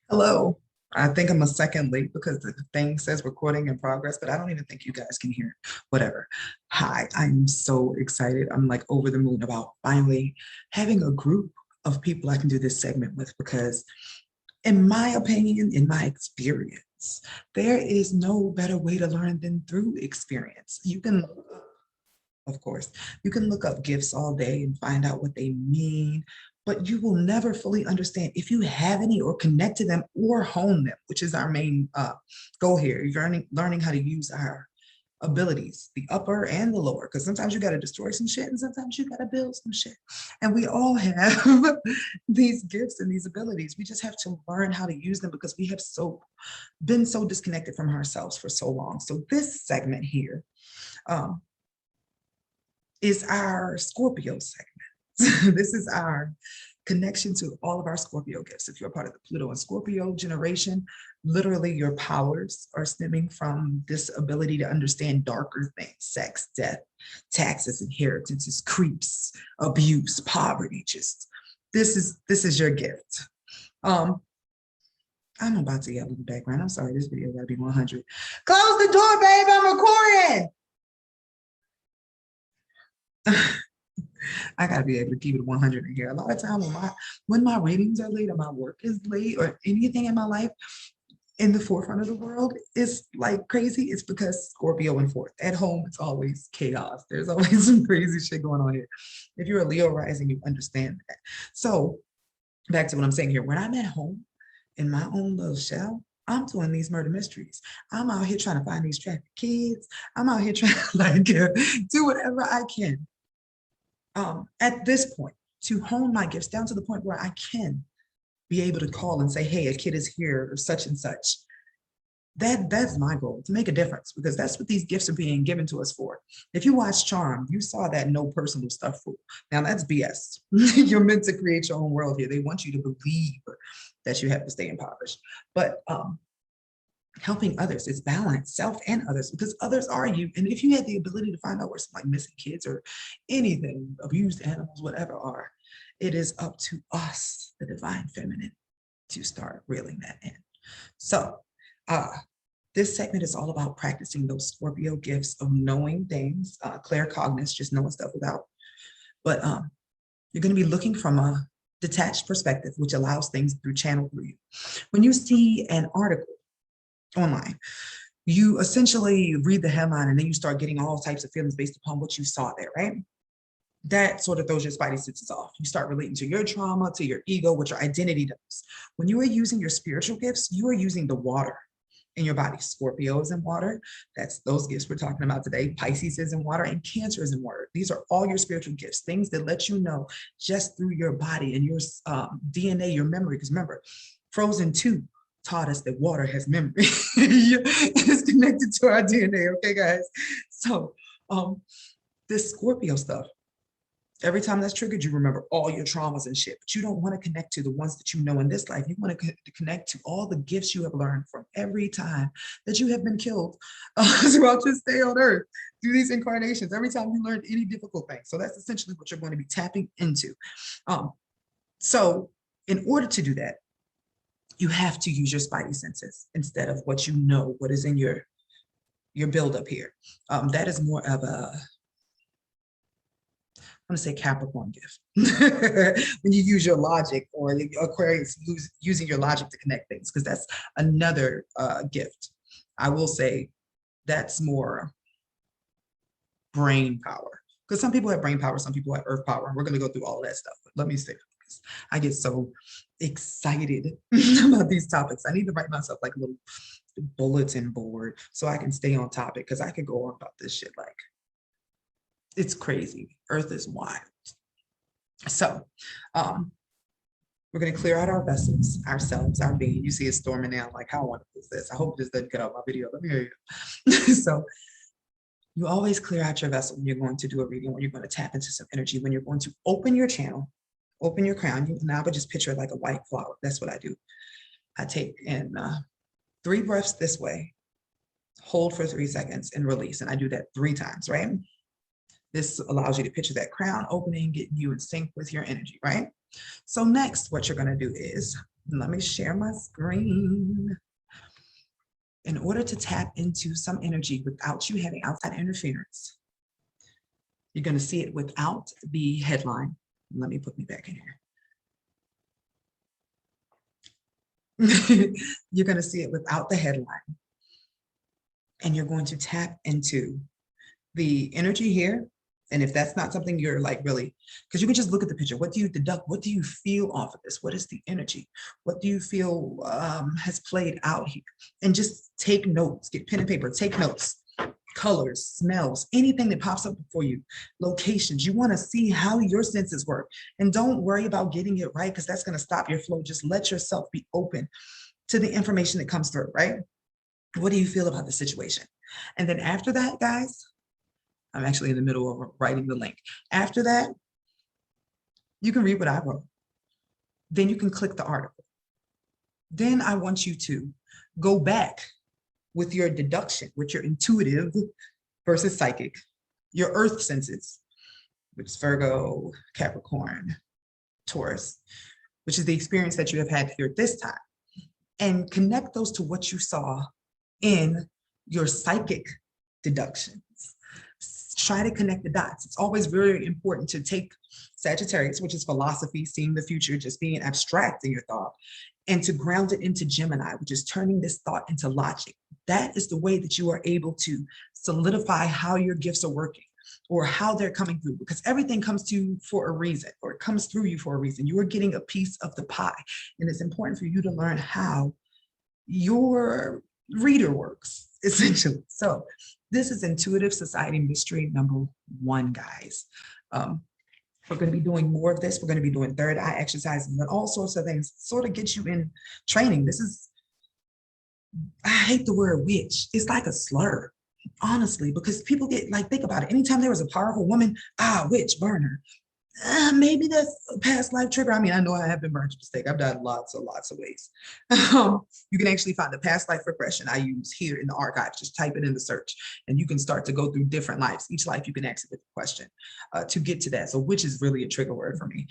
Hello. I think I'm a second late because the thing says recording in progress, but I don't even think you guys can hear. Whatever. Hi, I'm so excited. I'm like over the moon about finally having a group of people I can do this segment with because, in my opinion, in my experience, there is no better way to learn than through experience. You can of course. You can look up gifts all day and find out what they mean, but you will never fully understand if you have any or connect to them or hone them, which is our main goal here. You're learning how to use our abilities, the upper and the lower, because sometimes you got to destroy some shit and sometimes you got to build some shit. And we all have these gifts and these abilities. We just have to learn how to use them because we have been so disconnected from ourselves for so long. So this segment here, um, is our Scorpio segment. This is our connection to all of our Scorpio gifts. If you're a part of the Pluto and Scorpio generation, literally your powers are stemming from this ability to understand darker things: sex, death, taxes, inheritances, creeps, abuse, poverty. Just this is your gift. I'm about to yell in the background. I'm sorry, this video gotta be 100. Close the door, babe. I'm recording. I gotta be able to keep it 100 in here. A lot of time when my readings are late or my work is late or anything in my life in the forefront of the world is like crazy, it's because Scorpio and fourth. At home, it's always chaos. There's always some crazy shit going on here. If you're a Leo rising, you understand that. So back to what I'm saying here. When I'm at home in my own little shell, I'm doing these murder mysteries. I'm out here trying to find these trafficked kids. I'm out here trying to do whatever I can at this point to hone my gifts down to the point where I can be able to call and say, hey, a kid is here or such and such. That's my goal, to make a difference, because that's what these gifts are being given to us for. If you watch Charm, you saw that no personal stuff fool. Now that's BS. You're meant to create your own world here. They want you to believe that you have to stay impoverished. But helping others is balance, self and others, because others are you. And if you had the ability to find out where some like missing kids or anything, abused animals, whatever are, it is up to us, the divine feminine, to start reeling that in. So this segment is all about practicing those Scorpio gifts of knowing things, claircognizance, just knowing stuff without. But you're going to be looking from a detached perspective, which allows things through channel through you. When you see an article online, you essentially read the headline and then you start getting all types of feelings based upon what you saw there, right? That sort of throws your spidey senses off. You start relating to your trauma, to your ego, what your identity does. When you are using your spiritual gifts, you are using the water in your body. Scorpio is in water. That's those gifts we're talking about today. Pisces is in water and Cancer is in water. These are all your spiritual gifts, things that let you know just through your body and your DNA, your memory. Because remember, Frozen 2 taught us that water has memory. It's connected to our DNA, okay, guys? So this Scorpio stuff, every time that's triggered, you remember all your traumas and shit, but you don't want to connect to the ones that you know in this life. You want to connect to all the gifts you have learned from every time that you have been killed throughout your stay on earth, through these incarnations, every time you learned any difficult thing. So that's essentially what you're going to be tapping into. So in order to do that, you have to use your spidey senses instead of what you know, what is in your buildup here. That is more of a, I'm going to say Capricorn gift. When you use your logic, or Aquarius using your logic to connect things, because that's another gift. I will say that's more brain power, because some people have brain power, some people have earth power, and we're going to go through all of that stuff. But let me say, I get so excited about these topics. I need to write myself like a little bulletin board so I can stay on topic, because I could go on about this shit like it's crazy. Earth is wild. So we're going to clear out our vessels, ourselves, our being. You see it storming now, like, how wonderful is this? I hope this doesn't cut out my video. Let me hear you. So you always clear out your vessel when you're going to do a reading, when you're going to tap into some energy, when you're going to open your channel, open your crown. You now but just picture it like a white flower. That's what I do. I take in 3 breaths this way, hold for 3 seconds, and release. And I do that 3 times, right? This allows you to picture that crown opening, getting you in sync with your energy, right? So next, what you're going to do is, let me share my screen. In order to tap into some energy without you having outside interference, you're going to see it without the headline. Let me put me back in here. You're going to see it without the headline. And you're going to tap into the energy here. And if that's not something you're like really, because you can just look at the picture. What do you deduct? What do you feel off of this? What is the energy? What do you feel has played out here? And just take notes, get pen and paper, take notes, colors, smells, anything that pops up before you, locations. You want to see how your senses work. And don't worry about getting it right, because that's going to stop your flow. Just let yourself be open to the information that comes through, right? What do you feel about the situation? And then after that, guys, I'm actually in the middle of writing the link. After that, you can read what I wrote. Then you can click the article. Then I want you to go back with your deduction, with your intuitive versus psychic, your earth senses, which is Virgo, Capricorn, Taurus, which is the experience that you have had here at this time, and connect those to what you saw in your psychic deductions. Try to connect the dots. It's always very important to take Sagittarius, which is philosophy, seeing the future, just being abstract in your thought, and to ground it into Gemini, which is turning this thought into logic. That is the way that you are able to solidify how your gifts are working or how they're coming through, because everything comes to you for a reason, or it comes through you for a reason. You are getting a piece of the pie, and it's important for you to learn how your reader works, essentially. So this is Intuitive Society Mystery number 1, guys. We're going to be doing more of this. We're going to be doing third eye exercises and all sorts of things, sort of get you in training. This is, I hate the word witch. It's like a slur, honestly, because people get like, think about it. Anytime there was a powerful woman, witch, burn her. Maybe that's a past life trigger. I mean, I know I have been burned to mistake. I've died lots and lots of ways. You can actually find the past life regression I use here in the archive. Just type it in the search, and you can start to go through different lives. Each life you can ask a different question to get to that. So which is really a trigger word for me.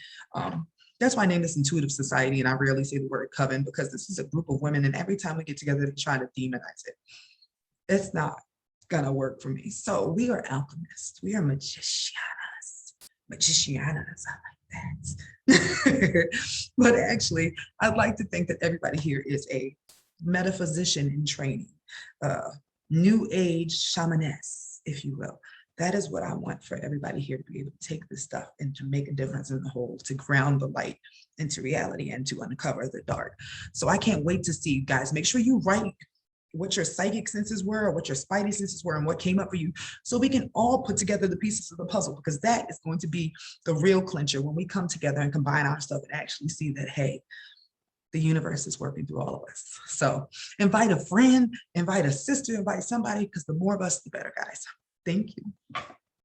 That's why I named this Intuitive Society, and I rarely say the word coven, because this is a group of women, and every time we get together, they try to demonize it. It's not gonna work for me. So we are alchemists. We are magicians. Magicianas, I like that. But actually, I'd like to think that everybody here is a metaphysician in training, new age shamaness, if you will. That is what I want for everybody here, to be able to take this stuff and to make a difference in the whole, to ground the light into reality and to uncover the dark. So I can't wait to see you guys. Make sure you write what your psychic senses were, or what your spidey senses were, and what came up for you, so we can all put together the pieces of the puzzle, because that is going to be the real clincher when we come together and combine our stuff and actually see that, hey, the universe is working through all of us. So invite a friend, invite a sister, invite somebody, because the more of us, the better, guys. Thank you.